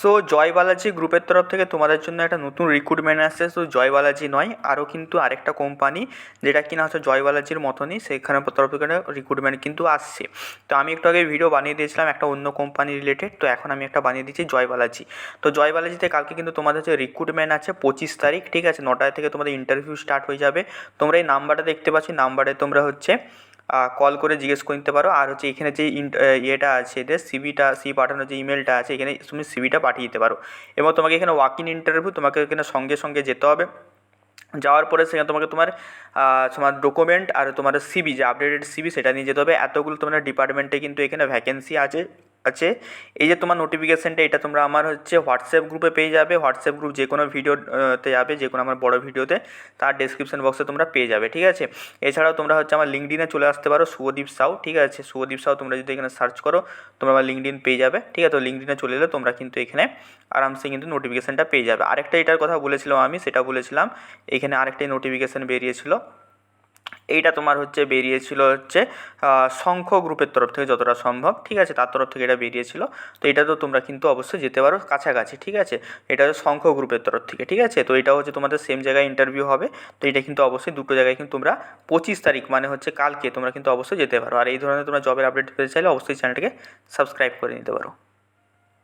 So জয় বালাজি গ্রুপের তরফ থেকে তোমাদের জন্য একটা নতুন রিক্রুটমেন্ট আসছে। সো জয় বালাজি নয়, আরও কিন্তু আরেকটা কোম্পানি যেটা কিনা হচ্ছে জয় বালাজির মতনই, সেখানের তরফ থেকে রিক্রুটমেন্ট কিন্তু আসছে। তো আমি একটু আগে ভিডিও বানিয়ে দিয়েছিলাম একটা অন্য কোম্পানি রিলেটেড, তো এখন আমি একটা বানিয়ে দিচ্ছি জয় বালাজি। তো জয় বালাজিতে কালকে কিন্তু তোমাদের হচ্ছে রিক্রুটমেন্ট আছে 25 তারিখ, ঠিক আছে, 9টা থেকে তোমাদের ইন্টারভিউ স্টার্ট হয়ে যাবে। তোমরা এই নাম্বারটা দেখতে পাচ্ছ, নাম্বারে তোমরা হচ্ছে কল করে জিজ্ঞেস করে নিতে পারো। আর হচ্ছে এখানে যে ইয়েটা আছে, এদের সিভি পাঠানোর যে ইমেলটা আছে, এখানে তুমি সিভিটা পাঠিয়ে দিতে পারো। এবং তোমাকে এখানে ওয়াক ইন ইন্টারভিউ, তোমাকে এখানে সঙ্গে সঙ্গে যেতে হবে। যাওয়ার পরে সেখানে তোমাকে তোমার ডকুমেন্ট আর তোমার সিভি, যে আপডেটেড সিভি, সেটা নিয়ে যেতে হবে। এতগুলো তোমার ডিপার্টমেন্টে কিন্তু এখানে ভ্যাকেন্সি আছে। এই যে তোমার নোটিফিকেশানটা, এটা তোমরা আমার হচ্ছে হোয়াটসঅ্যাপ গ্রুপে পেয়ে যাবে। হোয়াটসঅ্যাপ গ্রুপ যে কোনো ভিডিওতে যাবে, যে কোনো আমার বড় ভিডিওতে, তার ডেসক্রিপশন বক্সে তোমরা পেয়ে যাবে, ঠিক আছে। এছাড়াও তোমরা হচ্ছে আমার লিঙ্কডিনে চলে আসতে পারো, শুভদীপ সাউ, ঠিক আছে। শুভদীপ সাউ তোমরা যদি এখানে সার্চ করো, তোমরা আমার লিঙ্কডিন পেয়ে যাবে, ঠিক আছে। তো লিঙ্কডিনে চলে এলে তোমরা কিন্তু এখানে আরামসে কিন্তু নোটিফিকেশানটা পেয়ে যাবে। আরেকটা এটার কথা বলেছিলাম আমি, সেটা বলেছিলাম এখানে আরেকটাই নোটিফিকেশান বেরিয়েছিল। এইটা তোমার হচ্ছে বেরিয়েছিল হচ্ছে শঙ্খ গ্রুপের তরফ থেকে, যতটা সম্ভব, ঠিক আছে, তার তরফ থেকে এটা বেরিয়েছিল। তো এটা তো তোমরা কিন্তু অবশ্যই যেতে পারো কাছাকাছি, ঠিক আছে। এটা হচ্ছে শঙ্খ গ্রুপের তরফ থেকে, ঠিক আছে। তো এটা হচ্ছে তোমাদের সেম জায়গায় ইন্টারভিউ হবে। তো এটা কিন্তু অবশ্যই দুটো জায়গায় কিন্তু তোমরা 25 তারিখ মানে হচ্ছে কালকে তোমরা কিন্তু অবশ্যই যেতে পারো। আর এই ধরনের তোমরা জবের আপডেট পেতে চাইলে অবশ্যই চ্যানেলটাকে সাবস্ক্রাইব করে নিতে পারো।